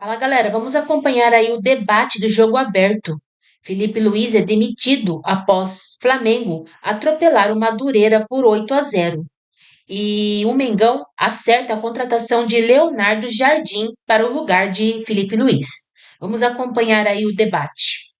Fala, galera, vamos acompanhar aí o debate do jogo aberto. Felipe Luiz é demitido após Flamengo atropelar o Madureira por 8-0. E o Mengão acerta a contratação de Leonardo Jardim para o lugar de Felipe Luiz. Vamos acompanhar aí o debate.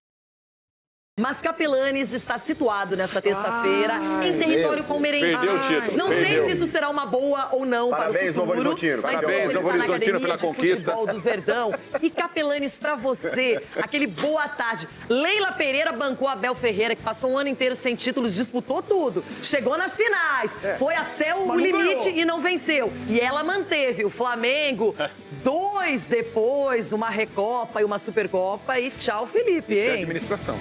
Mas Capelanes está situado nesta terça-feira em território palmeirense. Perdeu o título. Não sei se isso será uma boa ou não Parabéns, para o Novo futuro. Horizontino. Mas Parabéns, hoje Novo está na Horizontino, academia pela de conquista. futebol do Verdão. E Capelanes, para você, aquele boa tarde. Leila Pereira bancou Abel Ferreira, que passou um ano inteiro sem títulos, disputou tudo. Chegou nas finais, foi até o limite e não venceu. E ela manteve o Flamengo, 2 depois, uma Recopa e uma Supercopa. E tchau, Felipe, Isso é hein? administração.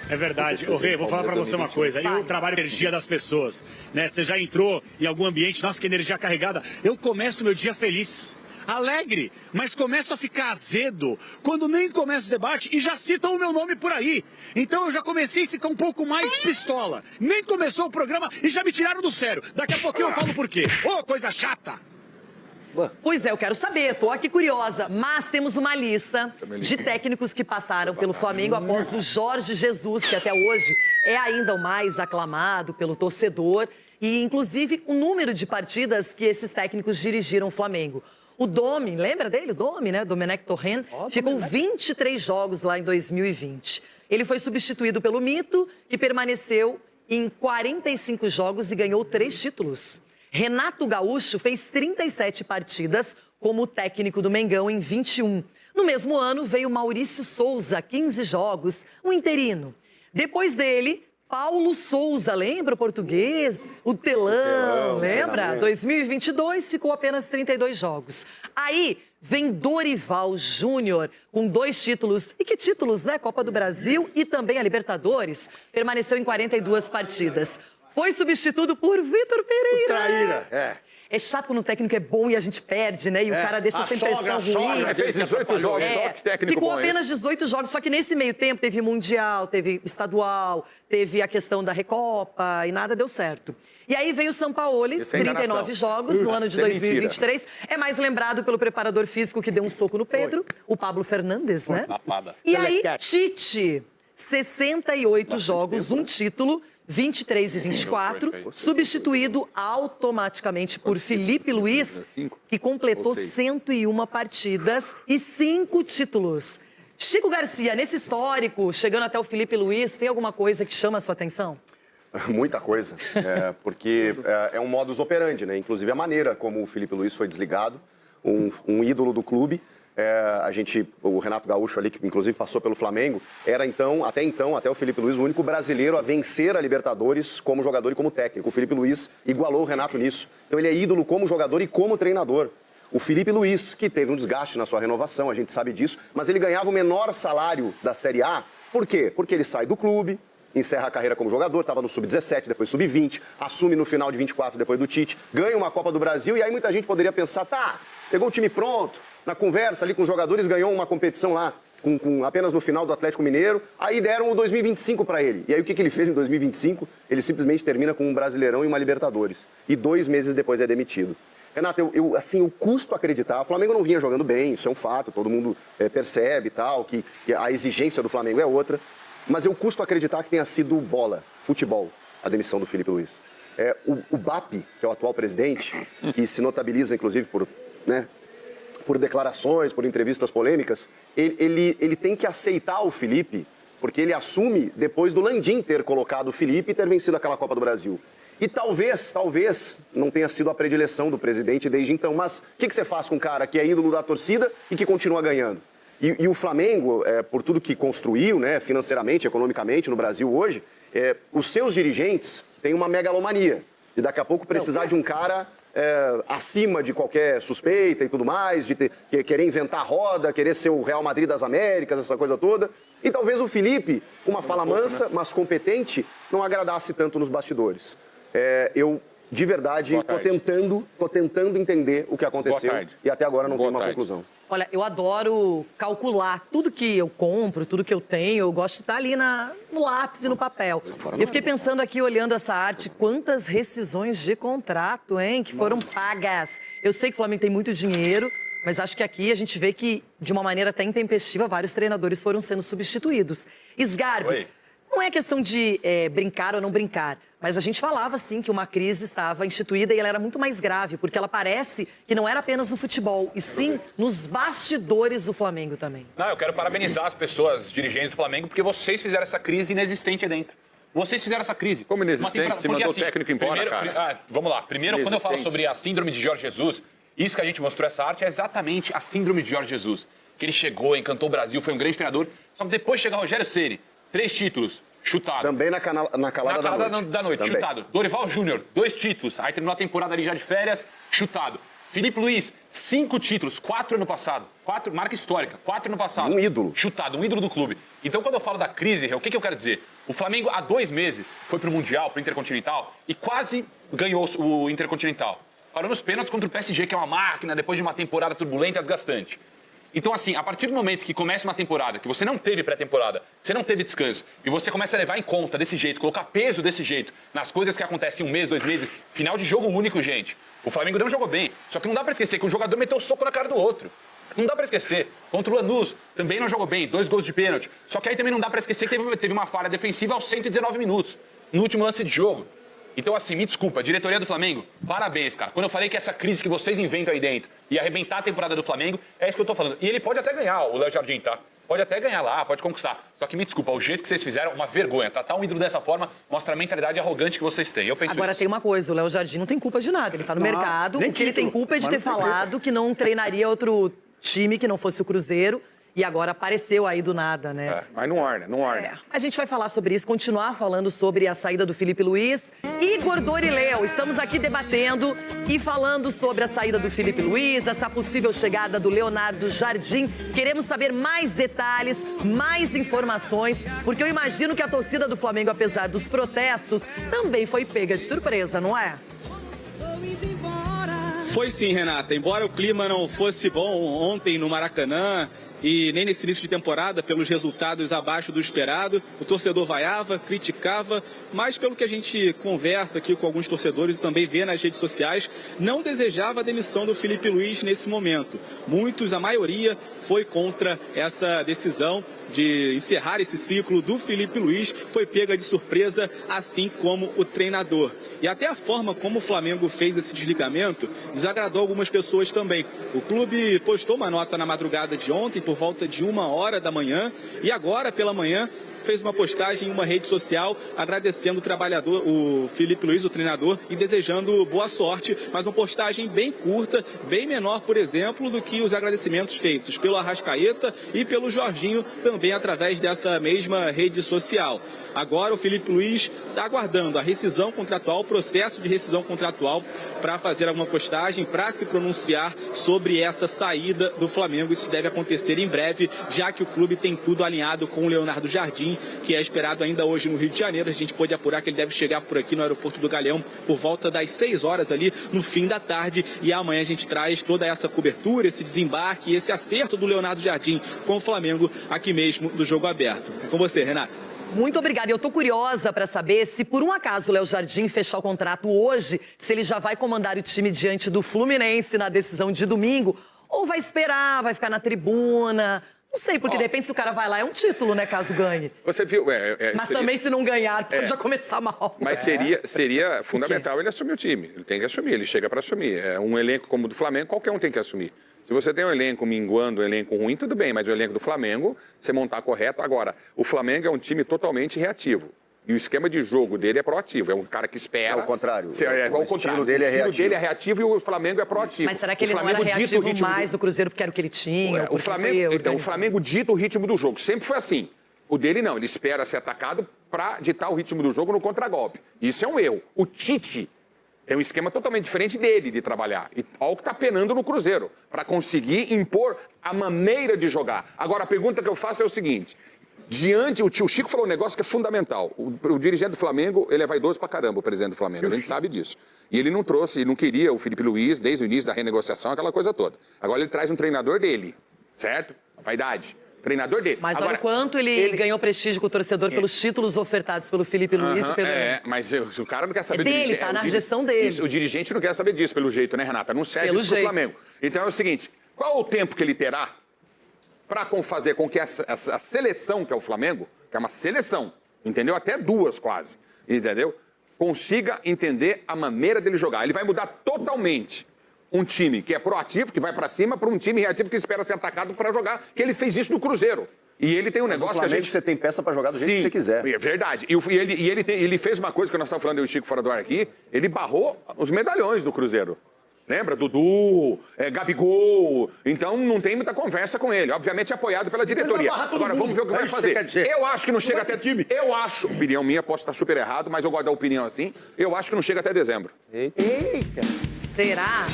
É verdade. Ô, Rê, vou falar pra você uma coisa. Eu trabalho a energia das pessoas, né? Você já entrou em algum ambiente, nossa, que energia carregada. Eu começo meu dia feliz, alegre, mas começo a ficar azedo quando nem começa o debate e já citam o meu nome por aí. Então eu já comecei a ficar um pouco mais pistola. Nem começou o programa e já me tiraram do sério. Daqui a pouquinho eu falo por quê. Ô, coisa chata! Pois é, eu quero saber, tô aqui curiosa. Mas temos uma lista de técnicos que passaram pelo Flamengo após o Jorge Jesus, que até hoje é ainda o mais aclamado pelo torcedor. E, inclusive, o número de partidas que esses técnicos dirigiram o Flamengo. O Domi, lembra dele? O Domi, né? Domenech Torrent, ficou 23 jogos lá em 2020. Ele foi substituído pelo Mito, que permaneceu em 45 jogos e ganhou 3 títulos. Renato Gaúcho fez 37 partidas como técnico do Mengão em 21. No mesmo ano, veio Maurício Souza, 15 jogos, um interino. Depois dele, Paulo Souza, lembra o português? O Telão, lembra? 2022 ficou apenas 32 jogos. Aí vem Dorival Júnior, com 2 títulos. E que títulos, né? Copa do Brasil e também a Libertadores. Permaneceu em 42 partidas. Foi substituído por Vitor Pereira. Traíra, é. É chato quando o técnico é bom e a gente perde, né? E o cara deixa essa impressão ruim. Fez 18 jogos, só que técnico Ficou bom apenas esse. 18 jogos, só que nesse meio tempo teve Mundial, teve Estadual, teve a questão da Recopa e nada deu certo. E aí veio o Sampaoli, Essa é 39 enganação. jogos no ano de Isso é 2023. É mais lembrado pelo preparador físico que deu um soco no Pedro, o Pablo Fernandes, né? Lapada. E aí, Tite, 68 jogos, um título, 23 e 24, substituído automaticamente por Felipe Luiz, que completou 101 partidas e 5 títulos. Chico Garcia, nesse histórico, chegando até o Felipe Luiz, tem alguma coisa que chama a sua atenção? Muita coisa, porque é um modus operandi, né? Inclusive a maneira como o Felipe Luiz foi desligado, um ídolo do clube. O Renato Gaúcho ali, que inclusive passou pelo Flamengo, era até o Felipe Luiz, o único brasileiro a vencer a Libertadores como jogador e como técnico. O Felipe Luiz igualou o Renato nisso. Então ele é ídolo como jogador e como treinador. O Felipe Luiz, que teve um desgaste na sua renovação, a gente sabe disso, mas ele ganhava o menor salário da Série A. Por quê? Porque ele sai do clube, encerra a carreira como jogador, estava no Sub-17, depois Sub-20, assume no final de 24 depois do Tite, ganha uma Copa do Brasil e aí muita gente poderia pensar, pegou o time pronto, na conversa ali com os jogadores, ganhou uma competição lá apenas no final do Atlético Mineiro, aí deram o 2025 para ele. E aí o que ele fez em 2025? Ele simplesmente termina com um Brasileirão e uma Libertadores. E 2 meses depois é demitido. Renato, eu custo acreditar, o Flamengo não vinha jogando bem, isso é um fato, todo mundo percebe e tal, que a exigência do Flamengo é outra, mas eu custo acreditar que tenha sido bola, futebol, a demissão do Felipe Luiz. O BAP, que é o atual presidente, que se notabiliza inclusive por declarações, por entrevistas polêmicas, ele tem que aceitar o Felipe, porque ele assume depois do Landim ter colocado o Felipe e ter vencido aquela Copa do Brasil. E talvez não tenha sido a predileção do presidente desde então, mas o que você faz com um cara que é ídolo da torcida e que continua ganhando? E o Flamengo, por tudo que construiu, né, financeiramente, economicamente no Brasil hoje, os seus dirigentes têm uma megalomania. E daqui a pouco precisar de um cara acima de qualquer suspeita e tudo mais, de querer inventar roda, querer ser o Real Madrid das Américas, essa coisa toda. E talvez o Felipe, com uma fala mansa, mas competente, não agradasse tanto nos bastidores. Eu, de verdade, tô tentando entender o que aconteceu e até agora não tenho uma conclusão. Olha, eu adoro calcular tudo que eu compro, tudo que eu tenho. Eu gosto de estar ali no lápis e no papel. E eu fiquei pensando aqui, olhando essa arte, quantas rescisões de contrato, hein, que foram pagas. Eu sei que o Flamengo tem muito dinheiro, Mas acho que aqui a gente vê que, de uma maneira até intempestiva, vários treinadores foram sendo substituídos. Sgarbi, Oi. não é questão de brincar ou não brincar, mas a gente falava, sim, que uma crise estava instituída e ela era muito mais grave, porque ela parece que não era apenas no futebol, e sim nos bastidores do Flamengo também. Não, eu quero parabenizar as pessoas, dirigentes do Flamengo, porque vocês fizeram essa crise inexistente aí dentro. Vocês fizeram essa crise. Como inexistente? Se mandou o assim, técnico embora, cara. Vamos lá. Primeiro, quando eu falo sobre a síndrome de Jorge Jesus, isso que a gente mostrou, essa arte, é exatamente a síndrome de Jorge Jesus. Que ele chegou, encantou o Brasil, foi um grande treinador. Só que depois chega Rogério Ceni, 3 títulos, chutado. Também na calada da noite, Também. chutado. Dorival Júnior, 2 títulos. Aí terminou a temporada ali já de férias, chutado. Felipe Luiz, 5 títulos, 4 ano passado. 4, marca histórica, 4 ano passado. Um ídolo. Chutado, um ídolo do clube. Então, quando eu falo da crise, o que eu quero dizer? O Flamengo, há 2 meses, foi pro Mundial, pro Intercontinental, e quase ganhou o Intercontinental. Parou nos pênaltis contra o PSG, que é uma máquina, depois de uma temporada turbulenta e desgastante. Então, assim, a partir do momento que começa uma temporada, que você não teve pré-temporada, você não teve descanso, e você começa a levar em conta desse jeito, colocar peso desse jeito, nas coisas que acontecem 1 mês, 2 meses, final de jogo único, gente. O Flamengo não jogou bem, só que não dá pra esquecer que um jogador meteu o soco na cara do outro. Não dá pra esquecer. Contra o Lanús, também não jogou bem, 2 gols de pênalti. Só que aí também não dá pra esquecer que teve uma falha defensiva aos 119 minutos, no último lance de jogo. Então, assim, me desculpa, diretoria do Flamengo, parabéns, cara. Quando eu falei que essa crise que vocês inventam aí dentro ia arrebentar a temporada do Flamengo, é isso que eu tô falando. E ele pode até ganhar, o Léo Jardim, tá? Pode até ganhar lá, pode conquistar. Só que me desculpa, o jeito que vocês fizeram, uma vergonha. Tratar um ídolo dessa forma mostra a mentalidade arrogante que vocês têm. Eu penso Agora isso. tem uma coisa, o Léo Jardim não tem culpa de nada. Ele tá no mercado, o que ele tem culpa é de ter falado que não treinaria outro time que não fosse o Cruzeiro. E agora apareceu aí do nada, né? É, mas não orna, não orna. A gente vai falar sobre isso, continuar falando sobre a saída do Felipe Luiz. Igor Dorileu, estamos aqui debatendo e falando sobre a saída do Felipe Luiz, essa possível chegada do Leonardo Jardim. Queremos saber mais detalhes, mais informações, porque eu imagino que a torcida do Flamengo, apesar dos protestos, também foi pega de surpresa, não é? Foi sim, Renata. Embora o clima não fosse bom ontem no Maracanã e nem nesse início de temporada, pelos resultados abaixo do esperado, o torcedor vaiava, criticava, mas pelo que a gente conversa aqui com alguns torcedores e também vê nas redes sociais, não desejava a demissão do Felipe Luiz nesse momento. Muitos, a maioria, foi contra essa decisão de encerrar esse ciclo do Felipe Luiz, foi pega de surpresa, assim como o treinador. E até a forma como o Flamengo fez esse desligamento desagradou algumas pessoas também. O clube postou uma nota na madrugada de ontem, por volta de 1h da manhã, e agora pela manhã fez uma postagem em uma rede social agradecendo o trabalhador, o Felipe Luiz, o treinador, e desejando boa sorte, mas uma postagem bem curta, bem menor, por exemplo, do que os agradecimentos feitos pelo Arrascaeta e pelo Jorginho, também através dessa mesma rede social. Agora o Felipe Luiz está aguardando a rescisão contratual, o processo de rescisão contratual, para fazer alguma postagem, para se pronunciar sobre essa saída do Flamengo. Isso deve acontecer em breve, já que o clube tem tudo alinhado com o Leonardo Jardim, que é esperado ainda hoje no Rio de Janeiro. A gente pode apurar que ele deve chegar por aqui no aeroporto do Galeão por volta das 6 horas ali no fim da tarde, e amanhã a gente traz toda essa cobertura, esse desembarque, esse acerto do Leonardo Jardim com o Flamengo aqui mesmo do Jogo Aberto. É com você, Renata. Muito obrigada. Eu tô curiosa para saber se por um acaso o Léo Jardim fechar o contrato hoje, se ele já vai comandar o time diante do Fluminense na decisão de domingo, ou vai esperar, vai ficar na tribuna. Não sei, porque de repente se o cara vai lá é um título, né, caso ganhe. Você viu... Mas também se não ganhar, pode já começar mal. Mas seria fundamental ele assumir o time. Ele tem que assumir, ele chega para assumir. É um elenco como o do Flamengo, qualquer um tem que assumir. Se você tem um elenco minguando, um elenco ruim, tudo bem, mas o elenco do Flamengo, você montar correto. Agora, o Flamengo é um time totalmente reativo. E o esquema de jogo dele é proativo. É um cara que espera. É o contrário. O estilo dele é reativo. O estilo dele é reativo e o Flamengo é proativo. Mas será que ele não era reativo mais do Cruzeiro porque era o que ele tinha? O Flamengo dita o ritmo do jogo. Sempre foi assim. O dele não. Ele espera ser atacado para ditar o ritmo do jogo no contragolpe. Isso é um erro. O Tite tem um esquema totalmente diferente dele de trabalhar. E olha o que está penando no Cruzeiro, para conseguir impor a maneira de jogar. Agora, a pergunta que eu faço é o seguinte. O tio Chico falou um negócio que é fundamental. O dirigente do Flamengo, ele é vaidoso pra caramba, o presidente do Flamengo. A gente sabe disso. E ele não trouxe, ele não queria o Felipe Luiz desde o início da renegociação, aquela coisa toda. Agora ele traz um treinador dele, certo? A vaidade. Treinador dele. Mas agora, olha o quanto ele ganhou prestígio com o torcedor pelos títulos ofertados pelo Felipe Luiz e pelo... Mas o cara não quer saber dele, tá na gestão dele. Isso, o dirigente não quer saber disso, pelo jeito, né, Renata? Não serve isso pro Flamengo. Então é o seguinte, Qual o tempo que ele terá para fazer com que essa seleção, que é o Flamengo, que é uma seleção, entendeu? Até duas quase, entendeu? Consiga entender a maneira dele jogar. Ele vai mudar totalmente um time que é proativo, que vai para cima, para um time reativo que espera ser atacado para jogar, que ele fez isso no Cruzeiro. E ele tem um negócio que a gente... você tem peça para jogar do jeito que você quiser. É verdade. E ele fez uma coisa que nós estávamos falando, eu e o Chico fora do ar aqui, ele barrou os medalhões do Cruzeiro. Lembra? Dudu, Gabigol. Então não tem muita conversa com ele. Obviamente é apoiado pela diretoria. Agora vamos ver o que vai fazer. Eu acho que não chega até... Eu acho, opinião minha, posso estar super errado, mas eu gosto da opinião assim, eu acho que não chega até dezembro. Eita! Será?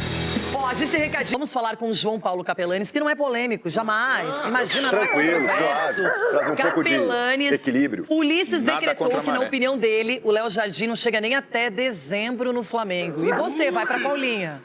Ó, a gente recadinho. Vamos falar com o João Paulo Capelanes, que não é polêmico, jamais. Imagina, tranquilo, não é suave. Trazer um pouco de equilíbrio. Ulisses decretou que, na opinião dele, o Léo Jardim não chega nem até dezembro no Flamengo. E você, vai pra Paulinha?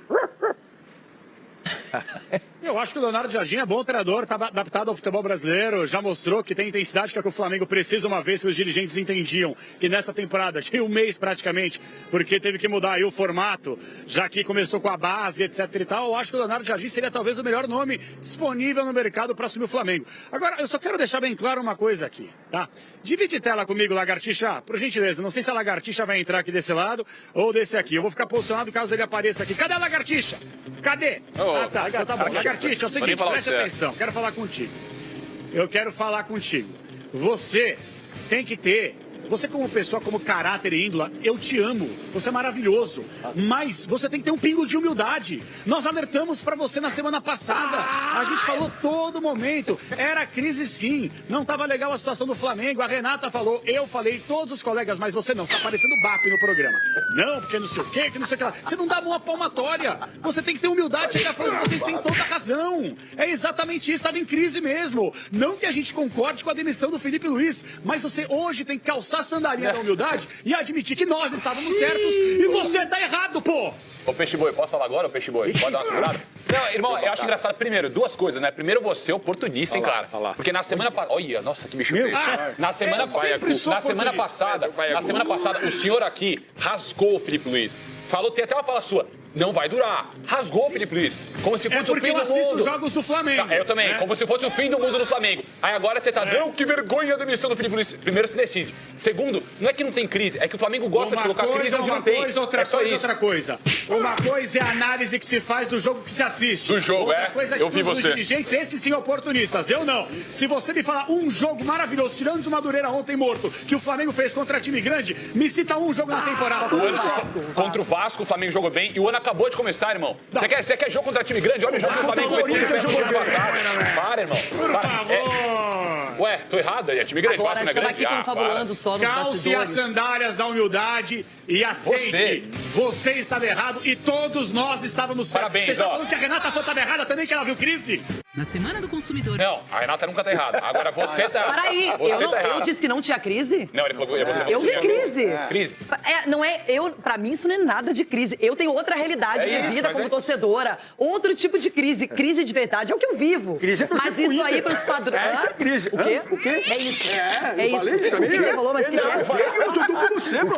Eu acho que o Leonardo Jardim é bom treinador, está adaptado ao futebol brasileiro, já mostrou que tem intensidade, que é o que o Flamengo precisa, uma vez que os dirigentes entendiam que nessa temporada, tinha um mês praticamente, porque teve que mudar aí o formato, já que começou com a base, etc e tal. Eu acho que o Leonardo Jardim seria talvez o melhor nome disponível no mercado para assumir o Flamengo. Agora, eu só quero deixar bem claro uma coisa aqui, tá? Divide tela comigo, Lagartixa, por gentileza. Não sei se a Lagartixa vai entrar aqui desse lado ou desse aqui. Eu vou ficar posicionado caso ele apareça aqui. Cadê a Lagartixa? Cadê? Ah, tá. Então tá bom. Lagartixa, é o seguinte, preste atenção. Quero falar contigo. Eu quero falar contigo. Você tem que ter... Você como pessoa, como caráter e índola, eu te amo. Você é maravilhoso. Mas você tem que ter um pingo de humildade. Nós alertamos pra você na semana passada. A gente falou todo momento. Era crise sim. Não tava legal a situação do Flamengo. A Renata falou, eu falei, todos os colegas, mas você não. Você tá parecendo BAP no programa. Não, porque não sei o quê, que não sei o que lá. Você não dá uma palmatória. Você tem que ter humildade e chegar falando que vocês têm toda a razão. É exatamente isso. Estava em crise mesmo. Não que a gente concorde com a demissão do Felipe Luiz, mas você hoje tem que calçar a sandalinha da humildade e admitir que nós estávamos certos e você tá errado, pô! Ô, Peixe Boi, posso falar agora, ô Peixe Boi? Pode dar uma segurada? Não, irmão, eu acho engraçado, primeiro, duas coisas, né? Primeiro, você é oportunista, hein, cara? Porque na semana passada... Olha, nossa, que bicho feio. Na semana passada, o senhor aqui rasgou o Felipe Luiz. Falou, tem até uma fala sua, não vai durar. Rasgou o Felipe Luiz. Como se fosse o fim do mundo. Porque eu assisto os jogos do Flamengo. Eu também, como se fosse o fim do mundo do Flamengo. Aí agora você tá, não, que vergonha a demissão do Felipe Luiz. Primeiro, se decide. Segundo, não é que não tem crise, é que o Flamengo gosta de colocar crise onde não tem. Outra coisa. Uma coisa é a análise que se faz do jogo que se assiste. Do jogo, outra coisa é eu vi você. Dirigentes, esses sim oportunistas, eu não. Se você me falar um jogo maravilhoso, tirando de Madureira ontem morto, que o Flamengo fez contra time grande, me cita um jogo na temporada. Contra o Vasco, o Flamengo jogou bem e o ano acabou de começar, irmão. Você quer jogo contra time grande? Olha o jogo que o Flamengo fez contra o PSG passado. Para, irmão. Por favor. Ué, tô errado? É time grande, agora, Vasco não é grande? Aqui confabulando só nos calce as sandálias da humildade e aceite. Você estava errado e todos nós estávamos certos. Parabéns, Você está falando que a Renata estava errada também, que ela viu crise? Na Semana do Consumidor. Não, a Renata nunca tá errada. Agora você tá... Peraí, eu disse que não tinha crise? Não, ele falou... Eu vi crise. Crise? Não é, pra mim isso não é nada de crise. Eu tenho outra realidade de vida como torcedora. Outro tipo de crise. Crise de verdade é o que eu vivo. Crise é mas isso aí pros padrões... Isso é crise. O quê? O quê? É isso. É isso. O que você falou, mas que eu falei que eu estou com você, bro.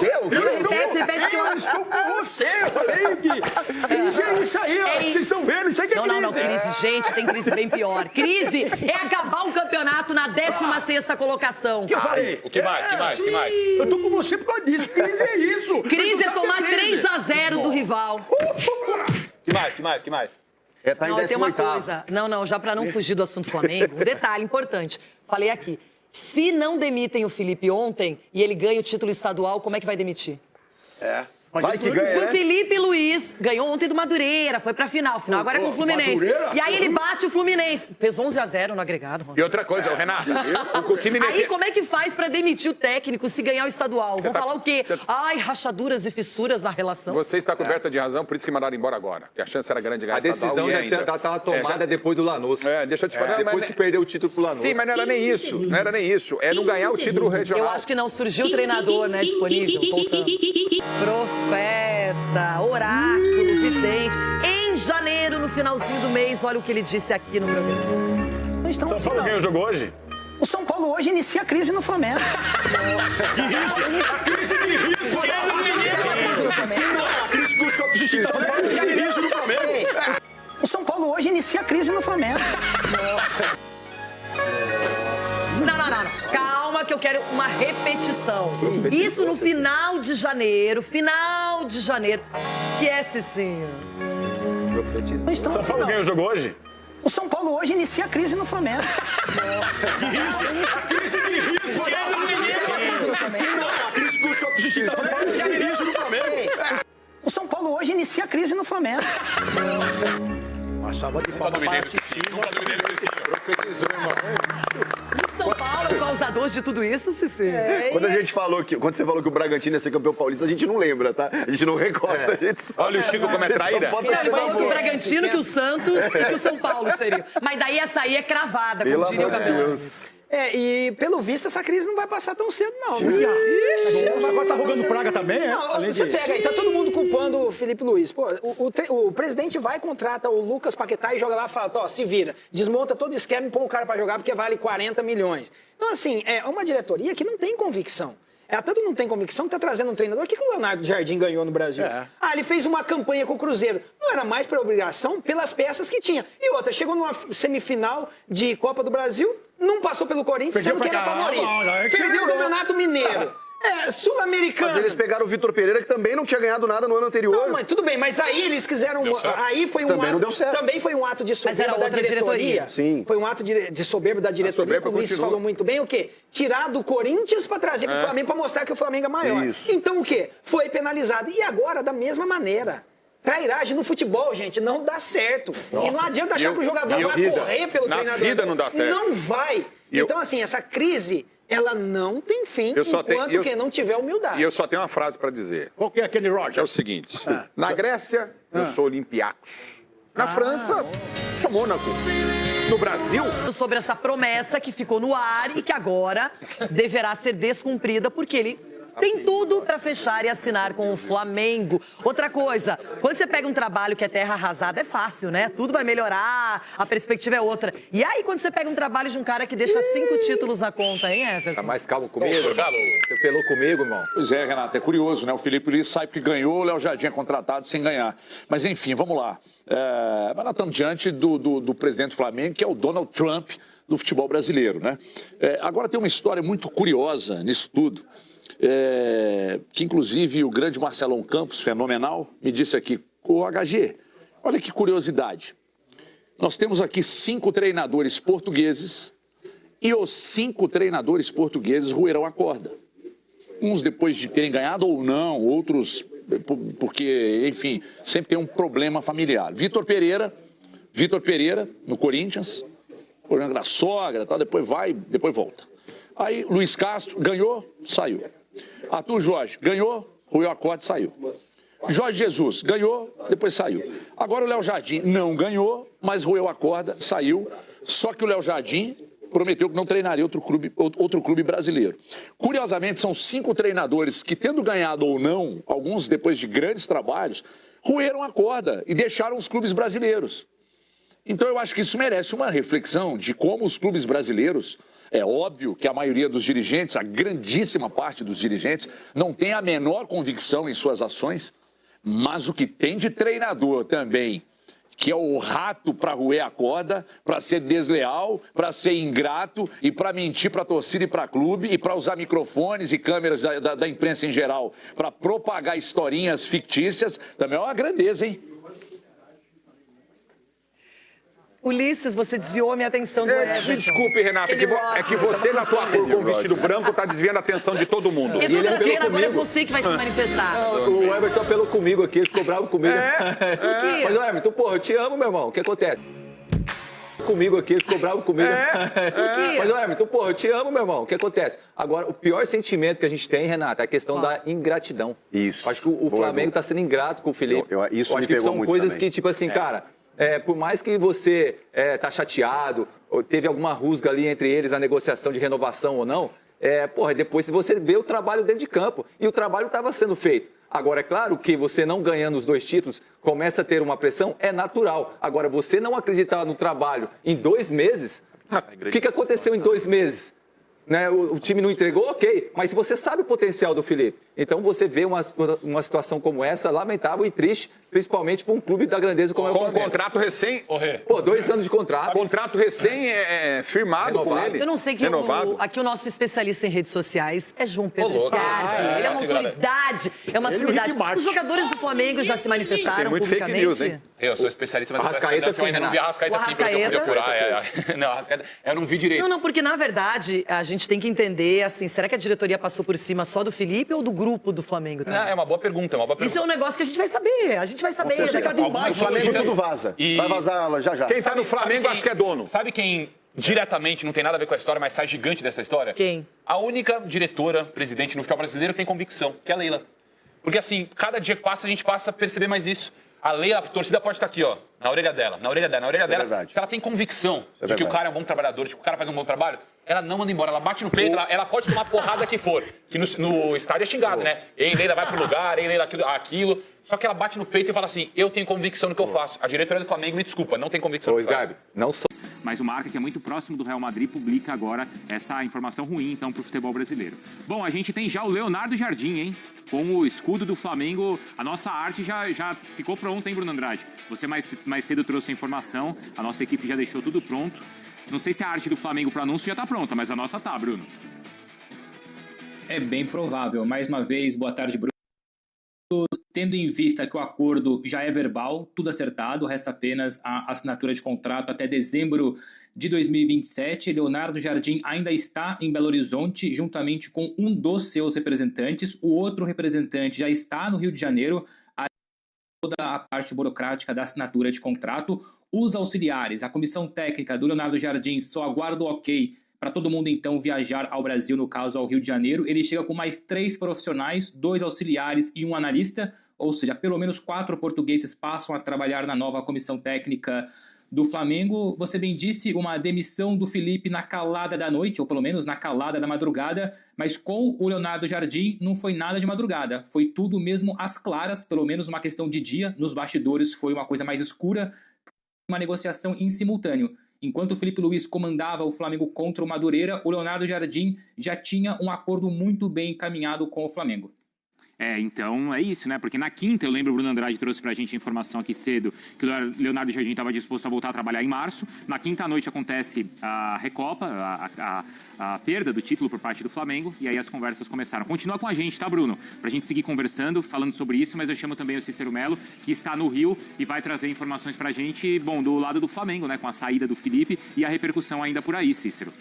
Repete que eu estou com você. Eu falei que crise é isso aí, ó. Vocês estão vendo? Isso aí que é crise. Não, crise. Gente, tem crise bem pior. Crise é acabar um campeonato na 16ª colocação. Que eu falei? O que mais? Eu tô com você por causa disso. Crise é isso. Crise é tomar 3-0 do rival. Que mais? Tá em 18º. Tem uma coisa. Não, já pra não fugir do assunto Flamengo, um detalhe importante. Falei aqui. Se não demitem o Felipe ontem e ele ganha o título estadual, como é que vai demitir? Vai que ganha, O Felipe Luiz ganhou ontem do Madureira, foi pra final agora é com o Fluminense. Madureira? E aí ele bate o Fluminense. Fez 11-0 no agregado. E outra coisa, Renata, o time... Aí como é que faz pra demitir o técnico se ganhar o estadual? Vão falar o quê? Ai, rachaduras e fissuras na relação. Você está coberta de razão, por isso que mandaram embora agora. Que a chance era grande de ganhar a decisão já estava tomada depois do Lanús. Deixa eu te falar. Depois que perdeu o título pro Lanús. Sim, mas não era nem isso. Não era nem isso. É não ganhar o título regional. Eu acho que não. Surgiu o treinador, né, disponível. Profeta, oráculo, vidente. Em janeiro, no finalzinho do mês, olha o que ele disse aqui no meu vídeo. São Paulo ganhou o jogo hoje? O São Paulo hoje inicia a crise no Flamengo. A crise de riso. A crise com o senhor justiça. A crise de riso no Flamengo. O São Paulo hoje inicia a crise no Flamengo. Não. Calma que eu quero uma repetição. Isso no final de janeiro, que é, Cicinho? São Paulo ganhou o jogo hoje? O São Paulo hoje inicia a crise no Flamengo. Que riso! A crise de riso! A crise com o senhor justiça de riso no Flamengo. O São Paulo hoje inicia a crise no Flamengo. Uma salva de palmas para Cicinho. Profetizou, irmão. São Paulo é o causador de tudo isso, Cici? Quando você falou que o Bragantino ia ser campeão paulista, a gente não lembra, tá? A gente não recorda. A gente sabe. Olha o Chico como é traíra. Ele falou que o Bragantino, que o Santos e que o São Paulo seriam. Mas daí essa aí é cravada, como diria o Gabriel. E pelo visto essa crise não vai passar tão cedo, não. Vai passar rogando praga também, Não, você pega aí, tá todo mundo culpando o Felipe Luiz. Pô, o presidente vai, contrata o Lucas Paquetá e joga lá e fala, ó, se vira, desmonta todo o esquema e põe o cara pra jogar porque vale 40 milhões. Então, assim, é uma diretoria que não tem convicção. Ela tanto não tem convicção que tá trazendo um treinador. O que o Leonardo Jardim ganhou no Brasil? Ele fez uma campanha com o Cruzeiro. Não era mais por obrigação pelas peças que tinha. E outra, chegou numa semifinal de Copa do Brasil, não passou pelo Corinthians, sendo que era favorito. Perdeu o Campeonato Mineiro. Sul-Americano. Mas eles pegaram o Vitor Pereira, que também não tinha ganhado nada no ano anterior. Não, mas tudo bem, mas aí eles quiseram. Aí foi um também ato. Não deu certo. Também foi um ato de soberba da diretoria. Sim. Foi um ato de soberba da diretoria. Como o Ulisses falou muito bem, o quê? Tirar do Corinthians para trazer pro Flamengo para mostrar que o Flamengo é maior. Isso. Então o quê? Foi penalizado. E agora, da mesma maneira. Trairagem no futebol, gente, não dá certo. E não adianta achar que o jogador vai correr pelo treinador. Na vida não dá certo. Não vai. Então, assim, essa crise, ela não tem fim enquanto que não tiver humildade. E eu só tenho uma frase para dizer. Qual que é aquele Roger? Que é o seguinte. Na Grécia, eu sou Olympiacos. Na França, sou Mônaco. No Brasil... Sobre essa promessa que ficou no ar e que agora deverá ser descumprida porque ele... tem tudo para fechar e assinar com o Flamengo. Outra coisa, quando você pega um trabalho que é terra arrasada, é fácil, né? Tudo vai melhorar, a perspectiva é outra. E aí, quando você pega um trabalho de um cara que deixa 5 títulos na conta, hein, Everton? Tá mais calmo comigo? Você pelou comigo, irmão? Pois é, Renato, é curioso, né? O Felipe Luiz sabe que ganhou, o Léo Jardim é contratado sem ganhar. Mas, enfim, vamos lá. Mas nós estamos diante do presidente do Flamengo, que é o Donald Trump do futebol brasileiro, né? Agora tem uma história muito curiosa nisso tudo. Que inclusive o grande Marcelão Campos, fenomenal, me disse aqui, o HG, olha que curiosidade, nós temos aqui 5 treinadores portugueses e os 5 treinadores portugueses roeram a corda. Uns depois de terem ganhado ou não, outros porque, enfim, sempre tem um problema familiar. Vitor Pereira, no Corinthians, problema da sogra, tal, depois vai, depois volta. Aí Luiz Castro ganhou, saiu. Arthur Jorge ganhou, roeu a corda e saiu. Jorge Jesus ganhou, depois saiu. Agora o Léo Jardim não ganhou, mas roeu a corda, saiu. Só que o Léo Jardim prometeu que não treinaria outro clube brasileiro. Curiosamente, são 5 treinadores que, tendo ganhado ou não, alguns depois de grandes trabalhos, roeram a corda e deixaram os clubes brasileiros. Então eu acho que isso merece uma reflexão de como os clubes brasileiros... É óbvio que a maioria dos dirigentes, a grandíssima parte dos dirigentes, não tem a menor convicção em suas ações, mas o que tem de treinador também, que é o rato para roer a corda, para ser desleal, para ser ingrato e para mentir para a torcida e para clube e para usar microfones e câmeras da imprensa em geral, para propagar historinhas fictícias, também é uma grandeza, hein? Ulisses, você desviou a minha atenção do Everton. Me desculpe, Renato, é que você, na tua cor com o vestido branco, tá desviando a atenção de todo mundo. Eu tô trazendo, agora é você que vai se manifestar. O Everton apelou comigo aqui, ele ficou bravo comigo. Por quê? Mas, Everton, porra, eu te amo, meu irmão. O que acontece? Comigo aqui, ele ficou bravo comigo. Por quê? Mas, Everton, porra, eu te amo, meu irmão. O que acontece? Agora, o pior sentimento que a gente tem, Renato, é a questão da ingratidão. Isso. Acho que o Flamengo tá sendo ingrato com o Felipe. Isso eu me acho que pegou são muito coisas também. que, tipo assim, cara... por mais que você tá chateado, ou teve alguma rusga ali entre eles na negociação de renovação ou não, depois você vê o trabalho dentro de campo. E o trabalho estava sendo feito. Agora, é claro que você não ganhando os 2 títulos, começa a ter uma pressão, é natural. Agora, você não acreditar no trabalho em 2 meses, o que aconteceu em 2 meses? Né? O time não entregou, ok. Mas se você sabe o potencial do Felipe, Então você vê uma situação como essa, lamentável e triste, principalmente para um clube da grandeza como é o Flamengo. Com um contrato recém... Pô, 2 anos de contrato. Contrato recém firmado por ele. Eu não sei que aqui o nosso especialista em redes sociais é João Pedro Scarpi. Ele é uma autoridade, é uma sumidade. Os jogadores do Flamengo já se manifestaram Tem muito publicamente. fake news, hein? Eu sou especialista, mas Arrascaeta eu ainda não vi a Arrascaeta assim, pelo que eu podia apurar. Não, Arrascaeta, eu não vi direito. Não, porque na verdade a gente tem que entender, assim, será que a diretoria passou por cima só do Felipe ou do grupo do Flamengo também? Não, é uma boa pergunta, Isso é um negócio que a gente vai saber, O Flamengo tudo vaza. Vai vazar já. Quem tá no Flamengo acho que é dono. Sabe quem diretamente não tem nada a ver com a história, mas sai gigante dessa história? Quem? A única diretora, presidente no futebol brasileiro tem convicção, que é a Leila. Porque assim, cada dia que passa, a gente passa a perceber mais isso. A Leila, a torcida pode estar aqui, ó, na orelha dela. Verdade. Se ela tem convicção é de que o cara é um bom trabalhador, de que o cara faz um bom trabalho, ela não manda embora, ela bate no peito, ela pode tomar a porrada que for. Que no estádio é xingado, né? Ei, Leila, vai pro lugar, ei, Leila, aquilo. Só que ela bate no peito e fala assim, eu tenho convicção no que eu faço. A diretoria do Flamengo, me desculpa, não tem convicção no que faz. Não sou. Mas o Marca, que é muito próximo do Real Madrid, publica agora essa informação ruim, então, para o futebol brasileiro. Bom, a gente tem já o Leonardo Jardim, hein? Com o escudo do Flamengo, a nossa arte já ficou pronta, hein, Bruno Andrade? Você mais cedo trouxe a informação, a nossa equipe já deixou tudo pronto. Não sei se a arte do Flamengo para anúncio já está pronta, mas a nossa tá, Bruno. É bem provável. Mais uma vez, boa tarde, Bruno. Tendo em vista que o acordo já é verbal, tudo acertado, resta apenas a assinatura de contrato até dezembro de 2027. Leonardo Jardim ainda está em Belo Horizonte, juntamente com um dos seus representantes. O outro representante já está no Rio de Janeiro. Toda a parte burocrática da assinatura de contrato. Os auxiliares, a comissão técnica do Leonardo Jardim só aguarda o ok para todo mundo, então, viajar ao Brasil, no caso, ao Rio de Janeiro. Ele chega com mais 3 profissionais, 2 auxiliares e um analista, ou seja, pelo menos 4 portugueses passam a trabalhar na nova comissão técnica do Flamengo. Você bem disse, uma demissão do Felipe na calada da noite, ou pelo menos na calada da madrugada, mas com o Leonardo Jardim não foi nada de madrugada, foi tudo mesmo às claras, pelo menos uma questão de dia. Nos bastidores foi uma coisa mais escura, uma negociação em simultâneo. Enquanto o Felipe Luiz comandava o Flamengo contra o Madureira, o Leonardo Jardim já tinha um acordo muito bem encaminhado com o Flamengo. Então é isso, né? Porque na quinta, eu lembro, o Bruno Andrade trouxe pra gente a informação aqui cedo que o Leonardo Jardim estava disposto a voltar a trabalhar em março. Na quinta noite acontece a Recopa, a perda do título por parte do Flamengo, e aí as conversas começaram. Continua com a gente, tá, Bruno? Pra gente seguir conversando, falando sobre isso, mas eu chamo também o Cícero Melo, que está no Rio e vai trazer informações pra gente, bom, do lado do Flamengo, né? Com a saída do Felipe e a repercussão ainda por aí, Cícero.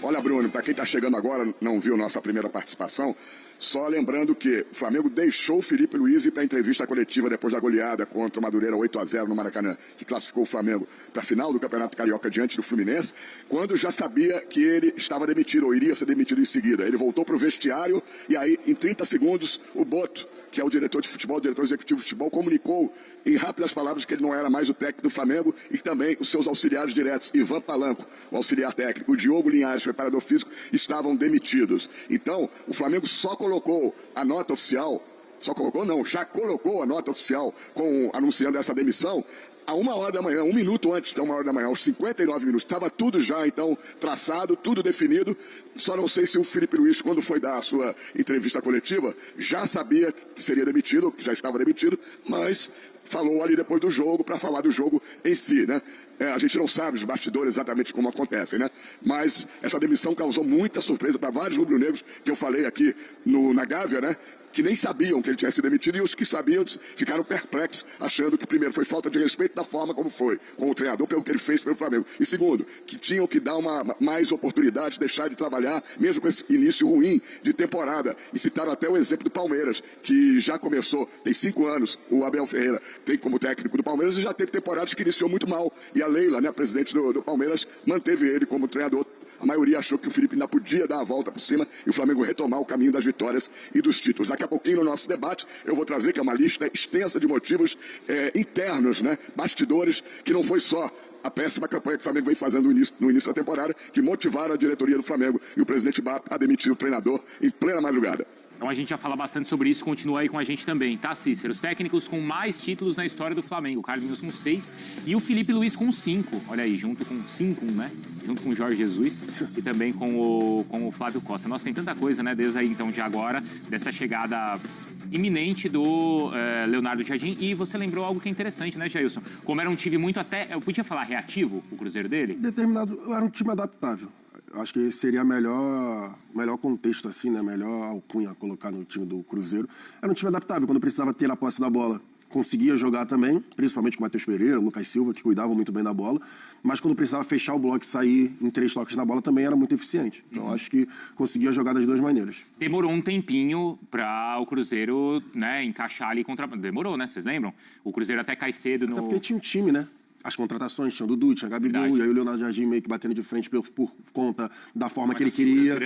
Olha, Bruno, para quem está chegando agora, não viu nossa primeira participação, só lembrando que o Flamengo deixou o Felipe Luiz ir para a entrevista coletiva depois da goleada contra o Madureira 8-0 no Maracanã, que classificou o Flamengo para a final do Campeonato Carioca diante do Fluminense, quando já sabia que ele estava demitido, ou iria ser demitido em seguida. Ele voltou para o vestiário e aí, em 30 segundos, o Boto, que é o diretor de futebol, o diretor executivo de futebol, comunicou em rápidas palavras que ele não era mais o técnico do Flamengo e que também os seus auxiliares diretos, Ivan Palanco, o auxiliar técnico, o Diogo Linhares, preparador físico, estavam demitidos. Então, o Flamengo só colocou a nota oficial, já colocou a nota oficial anunciando essa demissão a 1h da manhã, 1 minuto antes da 1h da manhã, aos 59 minutos. Estava tudo já, então, traçado, tudo definido. Só não sei se o Felipe Luiz, quando foi dar a sua entrevista coletiva, já sabia que seria demitido, que já estava demitido, mas falou ali depois do jogo, para falar do jogo em si, né? A gente não sabe os bastidores exatamente como acontecem, né? Mas essa demissão causou muita surpresa para vários rubro-negros, que eu falei aqui na Gávea, né? Que nem sabiam que ele tinha sido demitido, e os que sabiam ficaram perplexos, achando que, primeiro, foi falta de respeito da forma como foi, com o treinador, pelo que ele fez pelo Flamengo. E segundo, que tinham que dar mais oportunidade, deixar de trabalhar, mesmo com esse início ruim de temporada. E citaram até o exemplo do Palmeiras, que já começou, tem 5 anos, o Abel Ferreira tem como técnico do Palmeiras, e já teve temporadas que iniciou muito mal. E a Leila, né, a presidente do Palmeiras, manteve ele como treinador. A maioria achou que o Felipe ainda podia dar a volta por cima e o Flamengo retomar o caminho das vitórias e dos títulos. Daqui a pouquinho, no nosso debate, eu vou trazer que é uma lista extensa de motivos internos, né, bastidores, que não foi só a péssima campanha que o Flamengo vem fazendo no início da temporada, que motivaram a diretoria do Flamengo e o presidente Bap a demitir o treinador em plena madrugada. Então a gente já fala bastante sobre isso, continua aí com a gente também, tá, Cícero? Os técnicos com mais títulos na história do Flamengo, o Carlos com 6 e o Felipe Luiz com 5. Olha aí, junto com 5, né? Junto com o Jorge Jesus e também com o Flávio Costa. Nossa, tem tanta coisa, né? Desde aí, então, de agora, dessa chegada iminente do Leonardo Jardim. E você lembrou algo que é interessante, né, Jailson? Como era um time muito até, eu podia falar reativo, o Cruzeiro dele? Era um time adaptável. Acho que esse seria melhor contexto, assim, né? Melhor alcunha colocar no time do Cruzeiro. Era um time adaptável, quando precisava ter a posse da bola. Conseguia jogar também, principalmente com o Matheus Pereira, o Lucas Silva, que cuidavam muito bem da bola. Mas quando precisava fechar o bloco e sair em 3 toques na bola, também era muito eficiente. Então, acho que conseguia jogar das duas maneiras. Demorou um tempinho para o Cruzeiro, né, encaixar ali contra... Demorou, né? Vocês lembram? O Cruzeiro até cai cedo no... Até porque tinha um time, né? As contratações, tinha o Dudu, tinha o Gabigol, e aí o Leonardo Jardim meio que batendo de frente por conta da forma que ele queria,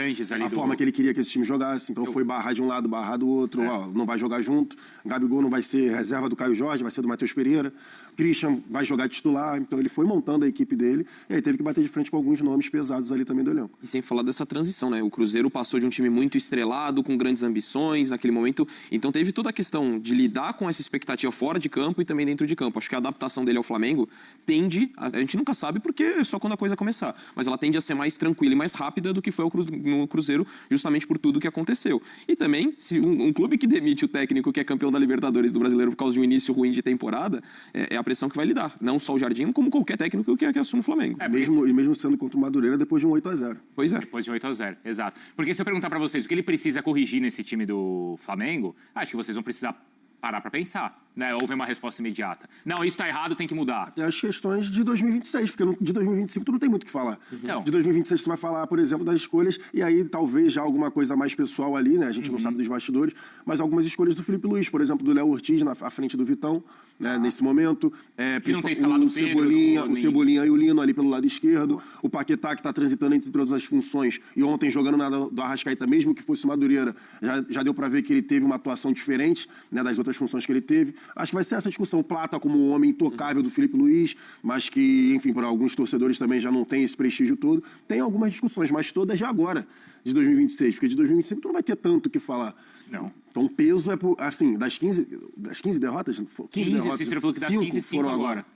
forma que ele queria que esse time jogasse. Então foi barrar de um lado, barrar do outro, ó, não vai jogar junto. Gabigol não vai ser reserva do Caio Jorge, vai ser do Matheus Pereira. Christian vai jogar titular, então ele foi montando a equipe dele e aí teve que bater de frente com alguns nomes pesados ali também do elenco. E sem falar dessa transição, né? O Cruzeiro passou de um time muito estrelado, com grandes ambições naquele momento, então teve toda a questão de lidar com essa expectativa fora de campo e também dentro de campo. Acho que a adaptação dele ao Flamengo tende, a gente nunca sabe porque é só quando a coisa começar, mas ela tende a ser mais tranquila e mais rápida do que foi no Cruzeiro, justamente por tudo que aconteceu. E também, se um clube que demite o técnico que é campeão da Libertadores do Brasileiro por causa de um início ruim de temporada, é a pressão que vai lidar. Não só o Jardim, como qualquer técnico que assume o Flamengo. Mesmo sendo contra o Madureira depois de um 8-0. Pois é. Depois de 8-0, exato. Porque se eu perguntar pra vocês o que ele precisa corrigir nesse time do Flamengo, acho que vocês vão precisar parar pra pensar, né? Houve uma resposta imediata. Não, isso tá errado, tem que mudar. E as questões de 2026, porque de 2025 tu não tem muito o que falar. Não. De 2026 tu vai falar, por exemplo, das escolhas, e aí talvez já alguma coisa mais pessoal ali, né? A gente não sabe dos bastidores, mas algumas escolhas do Felipe Luiz, por exemplo, do Léo Ortiz à frente do Vitão, né? Nesse momento. Que não tem escalado o Cebolinha e o Lino ali pelo lado esquerdo. O Paquetá, que tá transitando entre todas as funções, e ontem jogando na do Arrascaeta, mesmo que fosse Madureira, já deu pra ver que ele teve uma atuação diferente, né, das outras funções que ele teve. Acho que vai ser essa discussão. Plata como um homem intocável do Felipe Luiz, mas que, enfim, para alguns torcedores também já não tem esse prestígio todo. Tem algumas discussões, mas todas já agora, de 2026, porque de 2025 tu não vai ter tanto o que falar. Não. Então o peso é, assim, das 15 derrotas... 15 derrotas, o Cícero falou que das 15, 5 agora.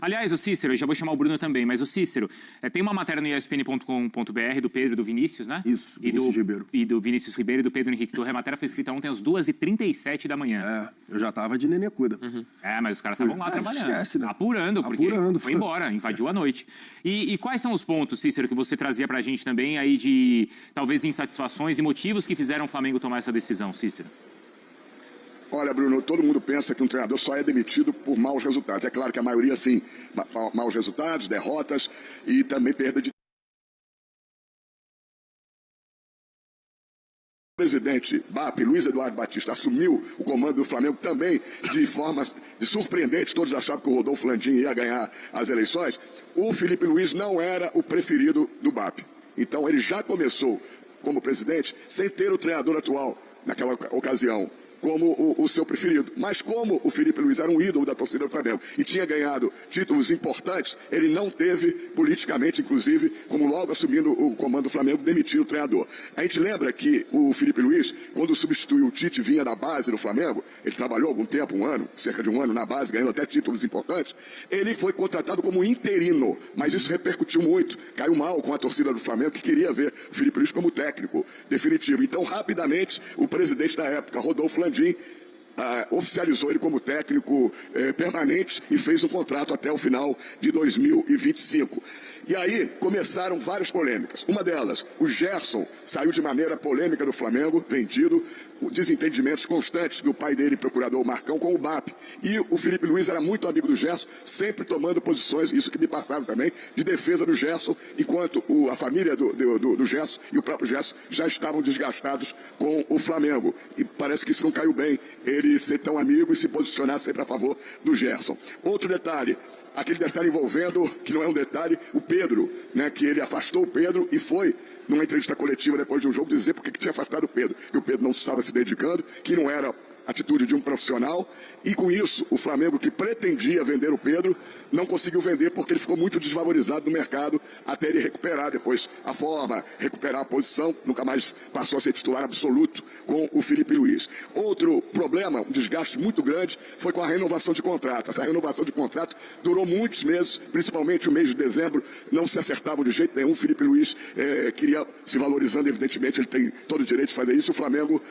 Aliás, o Cícero, eu já vou chamar o Bruno também, mas o Cícero, tem uma matéria no ESPN.com.br do Pedro e do Vinícius, né? Isso, Vinícius Ribeiro. E do Vinícius Ribeiro e do Pedro Henrique Torre. A matéria foi escrita ontem às 2h37 da manhã. Eu já tava de nenê cuida. Mas os caras estavam lá trabalhando. Esquece, né? Apurando, porque foi embora, invadiu a noite. E quais são os pontos, Cícero, que você trazia pra gente também aí de, talvez, insatisfações e motivos que fizeram o Flamengo tomar essa decisão, Cícero? Olha, Bruno, todo mundo pensa que um treinador só é demitido por maus resultados. É claro que a maioria, sim, maus resultados, derrotas e também perda de... O presidente BAP, Luiz Eduardo Batista, assumiu o comando do Flamengo também de forma surpreendente. Todos achavam que o Rodolfo Landim ia ganhar as eleições. O Felipe Luiz não era o preferido do BAP. Então ele já começou como presidente sem ter o treinador atual naquela ocasião como o seu preferido. Mas como o Felipe Luiz era um ídolo da torcida do Flamengo e tinha ganhado títulos importantes, ele não teve, politicamente, inclusive, como logo assumindo o comando do Flamengo, demitir o treinador. A gente lembra que o Felipe Luiz, quando substituiu o Tite, vinha da base do Flamengo, ele trabalhou algum tempo, um ano, cerca de um ano na base, ganhando até títulos importantes, ele foi contratado como interino, mas isso repercutiu muito, caiu mal com a torcida do Flamengo, que queria ver o Felipe Luiz como técnico definitivo. Então, rapidamente, o presidente da época, Rodolfo Landim, oficializou ele como técnico permanente e fez um contrato até o final de 2025. E aí começaram várias polêmicas. Uma delas, o Gerson saiu de maneira polêmica do Flamengo, vendido, desentendimentos constantes do pai dele, procurador Marcão, com o BAP. E o Felipe Luiz era muito amigo do Gerson, sempre tomando posições, isso que me passaram também, de defesa do Gerson, enquanto a família do Gerson e o próprio Gerson já estavam desgastados com o Flamengo. E parece que isso não caiu bem, ele ser tão amigo e se posicionar sempre a favor do Gerson. Outro detalhe, aquele detalhe envolvendo, que não é um detalhe, o Pedro, né, que ele afastou o Pedro e foi numa entrevista coletiva depois de um jogo dizer por que tinha afastado o Pedro, que o Pedro não estava se dedicando, que não era atitude de um profissional, e com isso o Flamengo, que pretendia vender o Pedro, não conseguiu vender porque ele ficou muito desvalorizado no mercado até ele recuperar depois a forma, recuperar a posição, nunca mais passou a ser titular absoluto com o Filipe Luís. Outro problema, um desgaste muito grande, foi com a renovação de contrato. Essa renovação de contrato durou muitos meses, principalmente o mês de dezembro, não se acertava de jeito nenhum. O Filipe Luís queria se valorizando, evidentemente, ele tem todo o direito de fazer isso, o Flamengo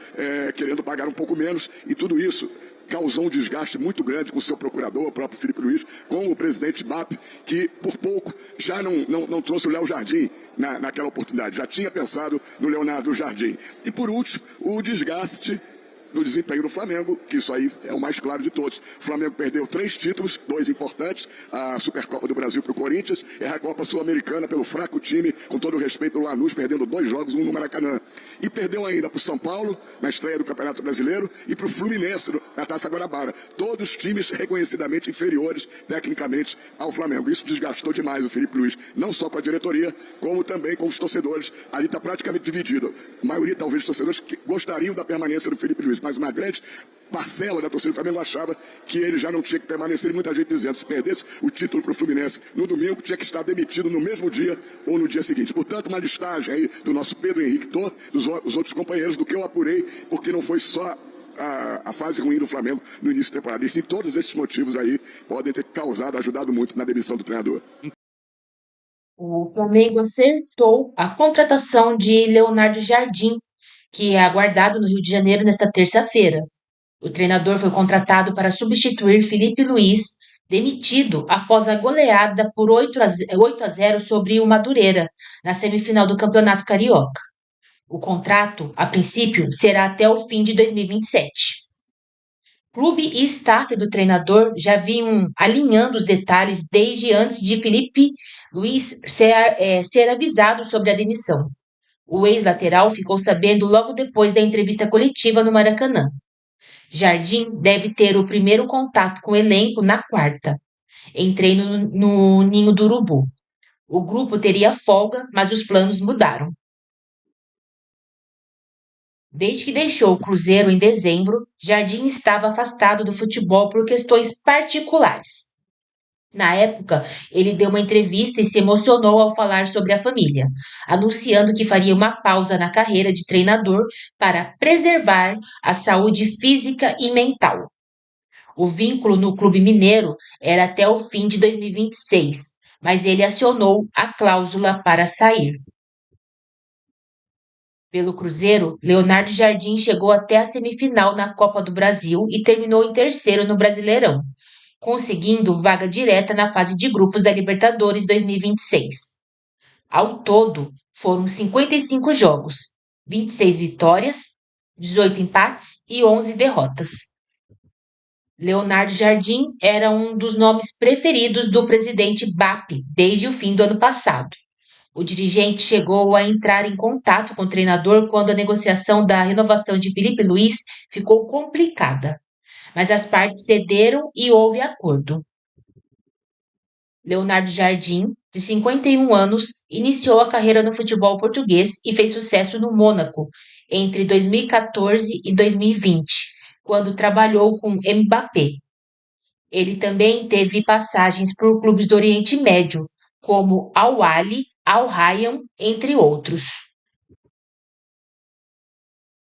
querendo pagar um pouco menos, e tudo isso causou um desgaste muito grande com o seu procurador, o próprio Filipe Luís, com o presidente BAP, que por pouco já não trouxe o Léo Jardim naquela oportunidade, já tinha pensado no Leonardo Jardim. E por último, o desgaste do desempenho do Flamengo, que isso aí é o mais claro de todos. O Flamengo perdeu 3 títulos, 2 importantes, a Supercopa do Brasil para o Corinthians e a Recopa Sul-Americana pelo fraco time, com todo o respeito do Lanús, perdendo 2 jogos, 1 no Maracanã. E perdeu ainda para o São Paulo, na estreia do Campeonato Brasileiro, e para o Fluminense, na Taça Guanabara. Todos times reconhecidamente inferiores, tecnicamente, ao Flamengo. Isso desgastou demais o Filipe Luís, não só com a diretoria, como também com os torcedores. Ali está praticamente dividido. A maioria, talvez, dos torcedores que gostariam da permanência do Filipe Luís, mas uma grande parcela da torcida do Flamengo achava que ele já não tinha que permanecer, e muita gente dizendo, se perdesse o título para o Fluminense no domingo, tinha que estar demitido no mesmo dia ou no dia seguinte. Portanto, uma listagem aí do nosso Pedro Henrique Thor, dos outros companheiros, do que eu apurei, porque não foi só a fase ruim do Flamengo no início da temporada. E sim, todos esses motivos aí podem ter ajudado muito na demissão do treinador. O Flamengo acertou a contratação de Leonardo Jardim, que é aguardado no Rio de Janeiro nesta terça-feira. O treinador foi contratado para substituir Filipe Luís, demitido após a goleada por 8-0 sobre o Madureira, na semifinal do Campeonato Carioca. O contrato, a princípio, será até o fim de 2027. Clube e staff do treinador já vinham alinhando os detalhes desde antes de Filipe Luís ser avisado sobre a demissão. O ex-lateral ficou sabendo logo depois da entrevista coletiva no Maracanã. Jardim deve ter o primeiro contato com o elenco na quarta, em treino no Ninho do Urubu. O grupo teria folga, mas os planos mudaram. Desde que deixou o Cruzeiro em dezembro, Jardim estava afastado do futebol por questões particulares. Na época, ele deu uma entrevista e se emocionou ao falar sobre a família, anunciando que faria uma pausa na carreira de treinador para preservar a saúde física e mental. O vínculo no clube mineiro era até o fim de 2026, mas ele acionou a cláusula para sair. Pelo Cruzeiro, Leonardo Jardim chegou até a semifinal na Copa do Brasil e terminou em terceiro no Brasileirão, conseguindo vaga direta na fase de grupos da Libertadores 2026. Ao todo, foram 55 jogos, 26 vitórias, 18 empates e 11 derrotas. Leonardo Jardim era um dos nomes preferidos do presidente BAP desde o fim do ano passado. O dirigente chegou a entrar em contato com o treinador quando a negociação da renovação de Filipe Luís ficou complicada, mas as partes cederam e houve acordo. Leonardo Jardim, de 51 anos, iniciou a carreira no futebol português e fez sucesso no Mônaco entre 2014 e 2020, quando trabalhou com Mbappé. Ele também teve passagens por clubes do Oriente Médio, como Al Ahly, Al Rayyan, entre outros.